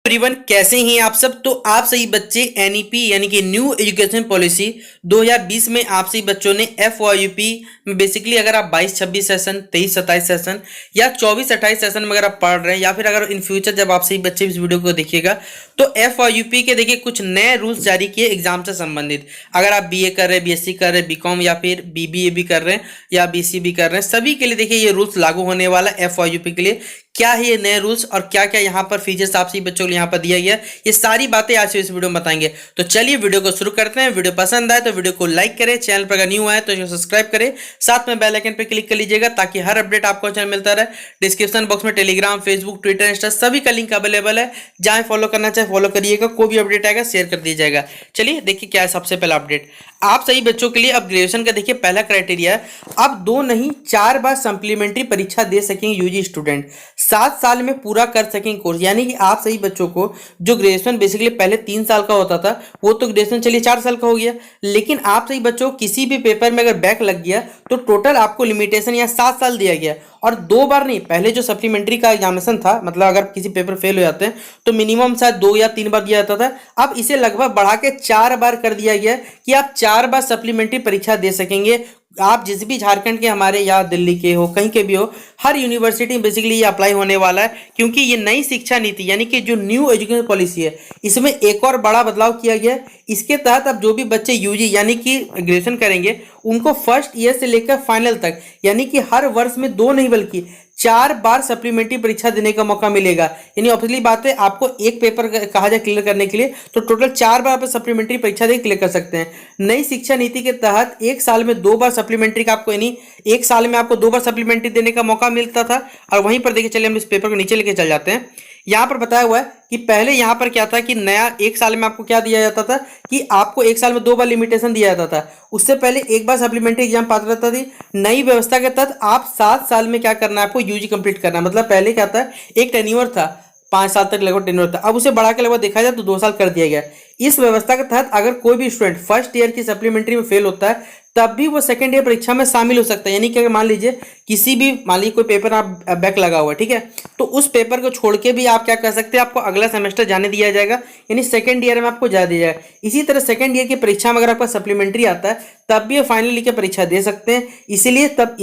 Everyone, कैसे हैं आप सब। तो आप सही बच्चे एनईपी यानी कि न्यू एजुकेशन पॉलिसी 2020 में आप सही बच्चों ने एफवाईयूपी में बेसिकली अगर आप 22-26 सेशन, 23-27 सेशन या 24-28 सेशन में अगर आप पढ़ रहे हैं या फिर अगर इन फ्यूचर जब आप सही बच्चे इस वीडियो को देखिएगा तो एफवाईयूपी के देखिए कुछ नए रूल्स जारी किए एग्जाम से संबंधित। अगर आप बीए कर रहे हैं, बीएससी कर रहे हैं, बीकॉम या फिर बीबीए भी कर रहे हैं या बीसीबी कर रहे हैं, सभी के लिए देखिए ये रूल्स लागू होने वाला है एफवाईयूपी के लिए। क्या है ये नए रूल्स और क्या क्या यहाँ पर फीचर्स आप सभी बच्चों को यहाँ पर दिया गया, ये सारी बातें आज इस वीडियो में बताएंगे। तो चलिए वीडियो को शुरू करते हैं। वीडियो पसंद आए तो वीडियो को लाइक करें, चैनल पर अगर न्यू आए तो इसे सब्सक्राइब करें, साथ में बेल आइकन पर क्लिक कर लीजिएगा ताकि हर अपडेट आपको चैनल मिलता रहे। डिस्क्रिप्शन बॉक्स में टेलीग्राम, फेसबुक, ट्विटर, इंस्टा सभी का लिंक अवेलेबल है, जहाँ फॉलो करना चाहे फॉलो करिएगा। कोई भी अपडेट आएगा शेयर कर दिया जाएगा। चलिए देखिए क्या है सबसे पहला अपडेट आप सही बच्चों के लिए। अब ग्रेजुएशन का देखिए पहला क्राइटेरिया है, अब 2 नहीं 4 बार सप्लीमेंट्री परीक्षा दे सकेंगे यूजी स्टूडेंट, 7 साल में पूरा कर सकेंगे कोर्स। यानी कि आप सही बच्चों को जो ग्रेजुएशन बेसिकली पहले 3 साल का होता था वो तो ग्रेजुएशन चलिए 4 साल का हो गया, लेकिन आप सही बच्चों को किसी भी पेपर में अगर बैक लग गया तो टोटल आपको लिमिटेशन या 7 साल दिया गया। और 2 बार नहीं, पहले जो सप्लीमेंट्री का एग्जामिनेशन था मतलब अगर किसी पेपर फेल हो जाते हैं तो मिनिमम शायद 2 या 3 बार दिया जाता था, अब इसे लगभग बढ़ा के 4 बार कर दिया गया कि आप 4 बार सप्लीमेंट्री परीक्षा दे सकेंगे। आप जिस भी झारखंड के हमारे या दिल्ली के हो कहीं के भी हो, हर यूनिवर्सिटी में बेसिकली ये अप्लाई होने वाला है, क्योंकि ये नई शिक्षा नीति यानी कि जो न्यू एजुकेशन पॉलिसी है इसमें एक और बड़ा बदलाव किया गया है। इसके तहत अब जो भी बच्चे यूजी यानी कि ग्रेजुएशन करेंगे उनको फर्स्ट ईयर से लेकर फाइनल तक यानी कि हर वर्ष में 2 नहीं बल्कि 4 बार सप्लीमेंट्री परीक्षा देने का मौका मिलेगा। यानी ऑब्वियसली बात है, आपको एक पेपर कहा जाए क्लियर करने के लिए तो टोटल 4 बार आप सप्लीमेंट्री परीक्षा दे क्लियर कर सकते हैं। नई शिक्षा नीति के तहत एक साल में 2 बार सप्लीमेंट्री का आपको यानी एक साल में आपको 2 बार सप्लीमेंट्री देने का मौका मिलता था। और वहीं पर देखिए चलिए हम इस पेपर को नीचे लेके चल जाते हैं। यहाँ पर बताया हुआ है कि पहले यहाँ पर क्या था कि नया एक साल में आपको क्या दिया जाता था कि आपको एक साल में 2 बार लिमिटेशन दिया जाता था, उससे पहले एक बार सप्लीमेंट्री एग्जाम पात्रता थी। नई व्यवस्था के तहत आप 7 साल में क्या करना है, आपको यूजी कंप्लीट करना है। मतलब पहले क्या था, एक टेन्योर था 5 साल तक लगभग टेन्योर था, अब उसे बढ़ा के लगभग देखा जाए तो 2 साल कर दिया गया। इस व्यवस्था के तहत अगर कोई भी स्टूडेंट फर्स्ट ईयर की सप्लीमेंट्री में फेल होता है तब भी वो सेकंड ईयर परीक्षा में शामिल हो सकता है। यानी कि अगर मान लीजिए किसी भी मान लीजिए कोई पेपर आप बैक लगा हुआ है, ठीक है, तो उस पेपर को छोड़ के भी आप क्या कर सकते हैं, आपको अगला सेमेस्टर जाने दिया जाएगा, यानी सेकंड ईयर में आपको जा दिया जाएगा। इसी तरह सेकंड ईयर की परीक्षा में अगर आपका सप्लीमेंट्री आता है तब भी फाइनल की परीक्षा दे सकते हैं। इसीलिए तब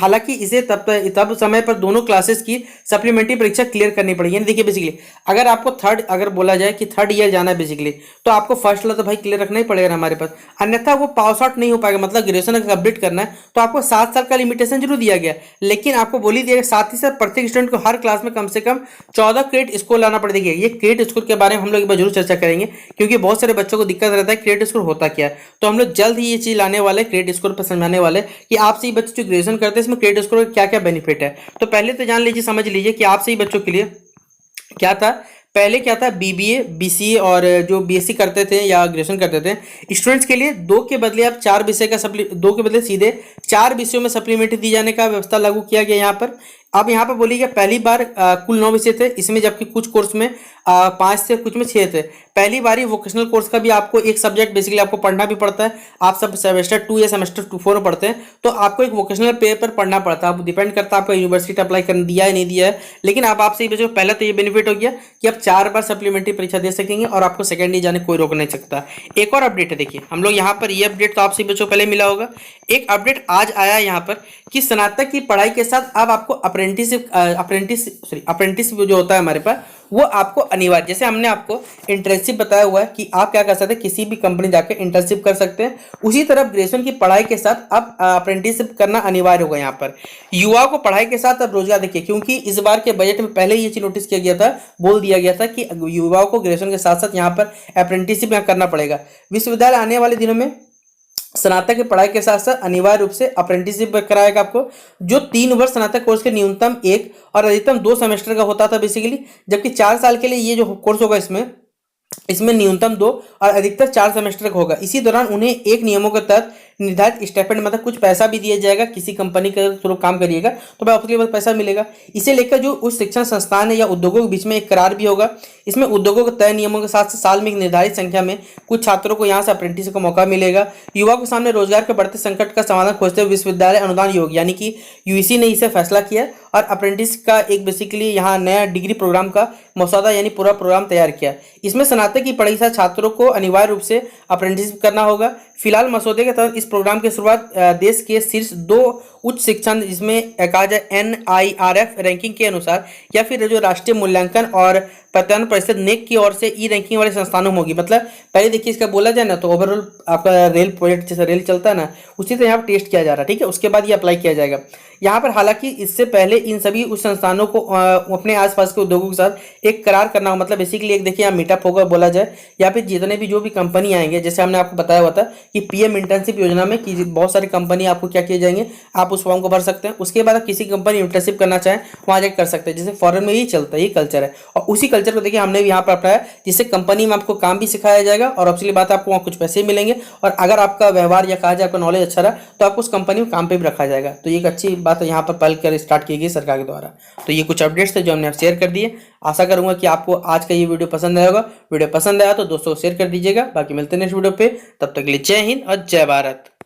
हालांकि इसे तब समय पर दोनों क्लासेस की सप्लीमेंट्री परीक्षा क्लियर करनी पड़ेगी। यानी देखिए बेसिकली अगर आपको अगर बोला जाए कि थर्ड ईयर जाना है बेसिकली तो आपको फर्स्ट वाला तो भाई क्लियर रखना ही पड़ेगा हमारे पास, अन्यथा वो पास आउट नहीं हो पाएगा। मतलब ग्रेजुएशन अगर कंप्लीट करना है तो आपको 7 साल का लिमिटेशन जरूर दिया गया, लेकिन आपको बोल ही दिया साथ ही साथ प्रत्येक स्टूडेंट को हर क्लास में कम से कम 14 क्रेडिट स्कोर लाना पड़ेगा। ये क्रेडिट स्कोर के बारे में हम लोग एक बार जरूर चर्चा करेंगे, क्योंकि बहुत सारे बच्चों को दिक्कत रहता है क्रेडिट स्कोर होता क्या है। तो हम लोग जल्द ही ये चीज लाने वाले क्रेडिट स्कोर पर समझाने वाले कि आपसे ही बच्चे जो ग्रेजुएशन करते हैं इसमें क्रेडिट स्कोर का क्या क्या बेनिफिट है। तो पहले तो जान लीजिए, समझ लीजिए कि आपसे ही बच्चों के लिए क्या था, पहले क्या था, बीबीए, बीसीए और जो बीएससी करते थे या ग्रेजुएशन करते थे स्टूडेंट्स के लिए 2 के बदले आप 4 विषय का 2 के बदले सीधे 4 विषयों में सप्लीमेंट्री दी जाने का व्यवस्था लागू किया गया यहाँ पर। अब यहाँ पर बोलिएगा पहली बार कुल 9 विषय थे इसमें, जबकि कुछ कोर्स में 5 थे, कुछ में 6 थे। पहली बारी वोकेशनल कोर्स का भी आपको एक सब्जेक्ट बेसिकली आपको पढ़ना भी पड़ता है। आप सब सेमेस्टर 2 या सेमेस्टर 4 में पढ़ते हैं तो आपको एक वोकेशनल पेपर पढ़ना पड़ता है। अब डिपेंड करता है आपका यूनिवर्सिटी अप्लाई कर दिया है नहीं दिया है, लेकिन अब आपसे बच्चों पहले तो ये बेनिफिट हो गया कि आप 4 बार सप्लीमेंट्री परीक्षा दे सकेंगे और आपको सेकंड ईयर जाने कोई रोक नहीं सकता। एक और अपडेट है, देखिए हम लोग यहाँ पर ये अपडेट तो आपसे बच्चों पहले मिला होगा, एक अपडेट आज आया यहाँ पर कि स्नातक की पढ़ाई के साथ अब आपको अप्रेंटिस जो होता है हमारे पास वो आपको अनिवार्य, जैसे हमने आपको इंटर्नशिप बताया हुआ है कि आप क्या कर सकते हैं, किसी भी कंपनी जाकर इंटर्नशिप कर सकते हैं, उसी तरह ग्रेजुएशन की पढ़ाई के साथ अब अप्रेंटिसशिप करना अनिवार्य होगा। यहाँ पर युवाओं को पढ़ाई के साथ अब रोजगार, देखिए क्योंकि इस बार के बजट में पहले ये चीज नोटिस किया गया था, बोल दिया गया था कि युवाओं को ग्रेजुएशन के साथ साथ यहाँ पर अप्रेंटिसशिप करना पड़ेगा। विश्वविद्यालय आने वाले दिनों में स्नातक की पढ़ाई के साथ साथ अनिवार्य रूप से अप्रेंटिसशिप कराएगा आपको, जो 3 वर्ष स्नातक कोर्स के न्यूनतम 1 और अधिकतम 2 सेमेस्टर का होता था बेसिकली, जबकि 4 साल के लिए ये जो कोर्स होगा इसमें न्यूनतम 2 और अधिकतर 4 सेमेस्टर का होगा। इसी दौरान उन्हें एक नियमों के तहत निर्धारित स्टाइपेंड मतलब कुछ पैसा भी दिया जाएगा, किसी कंपनी के थ्रू काम करिएगा तो भाई उसके बाद पैसा मिलेगा। इसे लेकर जो उच्च शिक्षण संस्थान है या उद्योगों के बीच में एक करार भी होगा। इसमें उद्योगों के तय नियमों के साथ साल में एक निर्धारित संख्या में कुछ छात्रों को यहाँ से अप्रेंटिस का मौका मिलेगा। युवा के सामने रोजगार के बढ़ते संकट का समाधान खोजते हुए विश्वविद्यालय अनुदान आयोग यानी कि यूजीसी ने इसे फैसला किया और अप्रेंटिस का एक बेसिकली यहाँ नया डिग्री प्रोग्राम का मसौदा यानी पूरा प्रोग्राम तैयार किया। इसमें स्नातक की पढ़ाई से छात्रों को अनिवार्य रूप से अप्रेंटिस करना होगा। फिलहाल मसौदे के तहत इस प्रोग्राम की शुरुआत देश के शीर्ष 2 उच्च शिक्षण जिसमें कहा जाए NIRF रैंकिंग के अनुसार या फिर जो राष्ट्रीय मूल्यांकन और प्रत्यायन परिषद नेक की ओर से ई रैंकिंग वाले संस्थानों में होगी। मतलब पहले देखिए इसका बोला जाए ना तो ओवरऑल आपका रेल प्रोजेक्ट जैसे रेल चलता है ना उसी तरह यहाँ पर टेस्ट किया जा रहा है, ठीक है। उसके बाद ये अप्लाई किया जाएगा यहाँ पर। हालांकि इससे पहले इन सभी उच्च संस्थानों को अपने आसपास के उद्योगों के साथ एक करार करना हो। मतलब बेसिकली एक देखिए यहाँ मीटअप होगा बोला जाए या फिर जितने भी जो भी कंपनी आएंगे, जैसे हमने आपको बताया हुआ था कि पीएम इंटर्नशिप योजना में कि बहुत सारी कंपनी आपको क्या किए जाएंगे, आप उस फॉर्म को भर सकते हैं। उसके बाद आप किसी कंपनी इंटर्नशिप करना चाहें वहाँ जाकर कर सकते हैं। जैसे फॉरेन में यही चलता है, यही कल्चर है और उसी कल्चर को देखिए हमने भी यहाँ पर अपनाया, जिससे कंपनी में आपको काम भी सिखाया जाएगा और ऑब्वियसली बात आपको वहाँ कुछ पैसे मिलेंगे और अगर आपका व्यवहार या कहा जाए आपका नॉलेज अच्छा रहा तो आपको उस कंपनी में काम पे भी रखा जाएगा। तो ये एक अच्छी बात है यहाँ पर पहल कर स्टार्ट की गई सरकार के द्वारा। तो ये कुछ अपडेट्स थे जो हमने शेयर कर दिए। आशा करूंगा कि आपको आज का ये वीडियो पसंद आएगा। वीडियो पसंद आया तो दोस्तों को शेयर कर दीजिएगा। बाकी मिलते हैं नेक्स्ट वीडियो पे, तब तक के लिए जय हिंद और जय भारत।